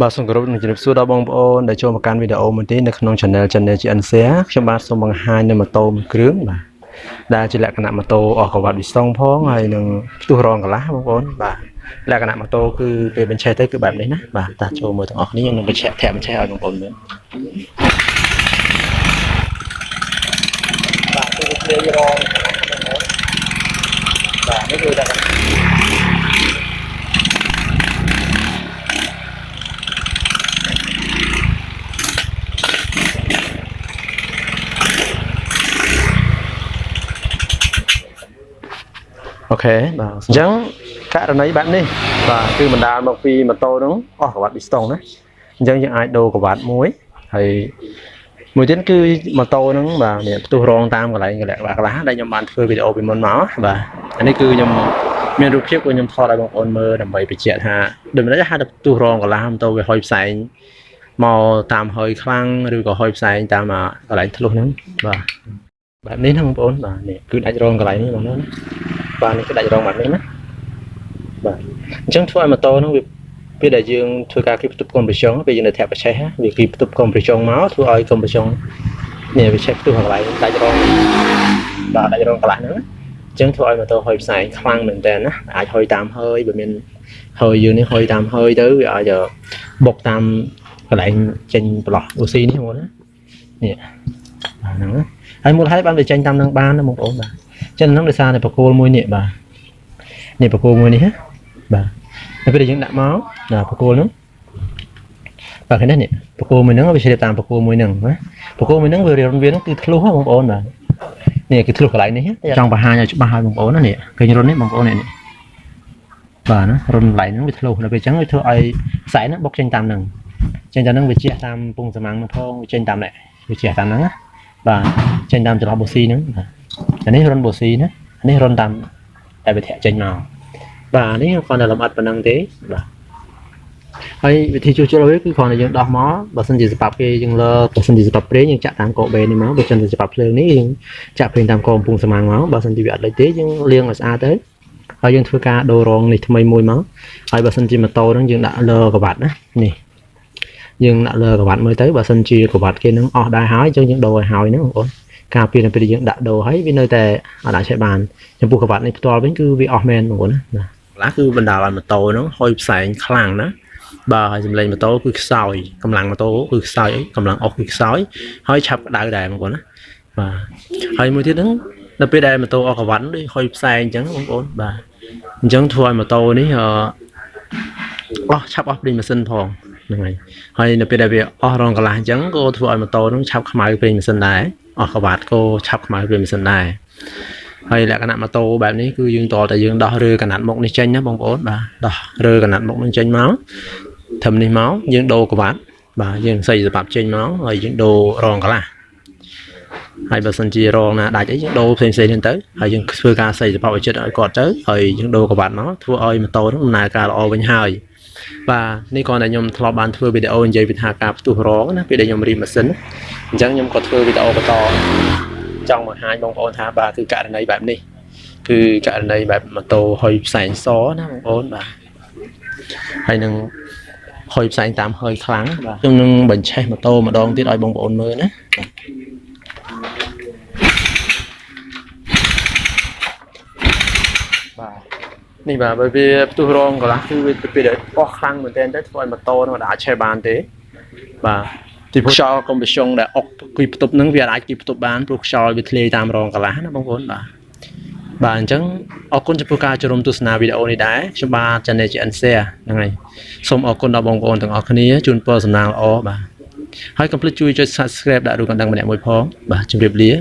បាទសូមគោរពនឹងជម្រាបសួរដល់បងប្អូនដែលចូលមកកាន់វីដេអូមួយទៀតនៅក្នុង Channel GNC ខ្ញុំបាទសូមបង្ហាញនៅម៉ូតូមួយគ្រឿងបាទដែលជាលក្ខណៈម៉ូតូអស់កវ៉ាត់វិស្តុងផងហើយនឹងផ្ទុះរងកន្លះបងប្អូនបាទលក្ខណៈម៉ូតូគឺពេលបញ្ឆេះទៅគឺបែបនេះណាបាទតាចូលមើលទាំងអស់គ្នាខ្ញុំនឹងបញ្ឆេះធាក់បញ្ឆេះឲ្យបងប្អូនមើលបាទគឺវារងបាទនេះគឺតែអូខេបាទអញ្ចឹងករណីបែបនេះបាទគឺបណ្ដាលមកពីម៉ូតូហ្នឹងអស់កវ៉ាត់ពីស្តុងណាអញ្ចឹងយើងអាចដូរកវ៉ាត់មួយហើយមួយទៀតគឺម៉ូតូហ្នឹងបាទនេះផ្ទុះរងតាមកន្លែងកន្លះដែលខ្ញុំបានធ្វើវីដេអូពីមុនមកបាទអានេះគឺខ្ញុំមានរូបភាពខ្ញុំថតឲ្យបងប្អូនមើលដើម្បីបញ្ជាក់ថាដូចមិនដឹងថាផ្ទុះរងកន្លះម៉ូតូវាហុយផ្សែងមកតាមហើយខ្លាំងឬក៏ហុយផ្សែងតាមកន្លែងធ្លុះហ្នឹងបាទបែបនេះណាបងប្អូនបាទនេះគឺដាច់រងកន្លែងនេះបងប្អូនបាទនេះគឺដាច់រងបែបនេះណាបាទអញ្ចឹងធ្វើឲ្យម៉ូតូហ្នឹងវាពេលដែលយើងធ្វើការគីបផ្ទុកកុំប្រជុងពេលយើងនៅធាក់បច្ចេកវាគីបផ្ទុកកុំប្រជុងមកធ្វើឲ្យកុំប្រជុងនេះវាឆេះផ្ទុះកន្លែងដាច់រងបាទដាច់រងកន្លះហ្នឹងអញ្ចឹងធ្វើឲ្យម៉ូតូហុយផ្សែងខ្លាំងមែនតើណាអាចហុយតាមហើយបើមានហើយយើងនេះហុយតាមហើយទៅវាអាចបុកតាមកន្លែងចេញប្រឡោះអូស៊ីនេះហ្មងណានេះបាទហ្នឹងហើយមូលហេតុបានវាចេញតាមនឹងបានណាបងប្អូនបាទចឹងហ្នឹងដោយសារតែបកគោលមួយនេះបាទនេះបកគោលមួយនេះបាទតែពេលយើងដាក់មកណាបកគោលហ្នឹងបាទឃើញទេនេះបកគោលមួយហ្នឹងវាឆ្លៀតតាមបកគោលមួយហ្នឹងណាបកគោលមួយហ្នឹងវារៀនវាហ្នឹងគឺធ្លុះបងប្អូនបាទនេះគឺធ្លុះកន្លែងនេះចង់បង្ហាញឲ្យច្បាស់ឲ្យបងប្អូនណានេះឃើញរុននេះបងប្អូននេះបាទណារុនកន្លែងហ្នឹងវាធ្លុះដល់ពេលចឹងវាធ្វើឲ្យខ្សែហ្នឹងបុកចេញតាមហ្នឹងចេញតាមហ្នឹងវាជះតាមពងសមាំងហ្នឹងផងវាចេញតាមនេះវាជះតាមហ្នឹងណាបាទចេញតាមចន្លោះបូស៊ីហ្នឹងបាទអានេះរុនបូស៊ីណាអានេះរុនតាមតែវាធាក់ចេញមកបាទនេះគ្រាន់តែលម្អិតប៉ុណ្ណឹងទេបាទហើយវិធីជួសជុលវាគឺគ្រាន់តែយើងដោះមកបើសិនជាស្បាប់គេយើងលើបើសិនជាស្បាប់ប្រេងយើងចាក់តាមកកបេនេះមកបើសិនជាស្បាប់ភ្លើងនេះយើងចាក់ប្រេងតាមកកំពុងសមាំងមកបើសិនជាវាអត់លេចទេយើងលាងឲ្យស្អាតទៅហើយយើងធ្វើការដូររងនេះថ្មីមួយមកហើយបើសិនជាម៉ូតូហ្នឹងយើងដាក់លើកវ៉ាត់ណានេះយើងដាក់លើកវ៉ាត់មើលទៅបើសិនជាកវ៉ាត់គេនឹងអស់ដែរហើយយើងដូរឲ្យហើយហ្នឹងបងប្អូនការពីនៅពេលយើងដាក់ដូរហើយវានៅតែអាចដាក់ឆេះបានចំពោះកវ៉ាត់នេះផ្ទាល់វិញគឺវាអស់មែនបងប្អូនណាខ្លះគឺបណ្ដាលឲ្យម៉ូតូហ្នឹងហុយផ្សែងខ្លាំងណាបាទហើយសម្លេងម៉ូតូគឺខ្សោយកម្លាំងម៉ូតូគឺខ្សោយកម្លាំងអុសគឺខ្សោយហើយឆាប់ក្តៅដែរបងប្អូនណាបាទហើយមួយទៀតហ្នឹងដល់ពេលដែលម៉ូតូអស់កវ៉ាត់ដូចហុយផ្សែងអញ្ចឹងបងប្អូនបាទអញ្ចឹងធ្វើឲ្យម៉ូតូនេះឆាប់អស់ប្រេងម៉ាស៊ីនផងហ្នឹងហើយនៅពេលដែលវាអស់រងកន្លះអញ្ចឹងក៏ធ្វើឲ្យម៉ូតូហ្នឹងឆាប់ខ្មៅប្រេងម៉ាស៊ីនដែរអស់កវ៉ាត់ក៏ឆាប់ខ្មៅប្រេងម៉ាស៊ីនដែរហើយលក្ខណៈម៉ូតូបែបនេះគឺយើងតតែយើងដោះរើកណាត់មុខនេះចេញណាបងប្អូនបាទដោះរើកណាត់មុខនេះចេញមកធំនេះមកយើងដូរកវ៉ាត់បាទយើងសៃសម្រាប់ចេញមកហើយយើងដូររងកន្លះហើយបើសិនជារងណាដាច់អីយើងដូរផ្សេងៗទៅហើយយើងធ្វើការសៃសម្រាប់ឲ្យចិត្តឲ្យគាត់ទៅហើយយើងដូរកវ៉ាត់មកធ្វើឲ្យម៉ូតូហ្នឹងដំណើរការល្អវិញហើយបាទនេះគ្រាន់តែខ្ញុំធ្លាប់បានធ្វើវីដេអូនិយាយពីថាការផ្ទុះរងណាពេលដែលខ្ញុំរីម៉ាស៊ីនអញ្ចឹងខ្ញុំក៏ធ្វើវីដេអូបន្តចង់បង្ហាញបងប្អូនថាបាទគឺករណីបែបនេះគឺករណីបែបម៉ូតូហុយផ្សែងសណាបងប្អូនបាទហើយនឹងហុយផ្សែងតាមហុយខ្លាំងបាទខ្ញុំនឹងបញ្ឆេះម៉ូតូម្ដងទៀតឲ្យបងប្អូនមើលណាបាទនេះបាទបើវាផ្ទុះរងកន្លះគឺវាពេលដែលអស់ខ្លាំងមែនទែនទៅធ្វើឲ្យម៉ូតូnóអាចឆេះបានទេបាទទីខ្យល់កុំប្រជុងដែលអុកគីផ្ទុបហ្នឹងវាអាចគីផ្ទុបបានព្រោះខ្យល់វាធ្លាយតាមរងកន្លះណាបងប្អូនបាទអញ្ចឹងអរគុណចំពោះការចូលរួមទស្សនាវីដេអូនេះដែរខ្ញុំបាទ Channel GNC ហ្នឹងហើយសូមអរគុណដល់បងប្អូនទាំងអស់គ្នាជូនពរសំណាងល្អបាទហើយកុំភ្លេចជួយចុច Subscribe ដាក់រូបកណ្ដឹងម្នាក់មួយផងបាទជម្រាបលា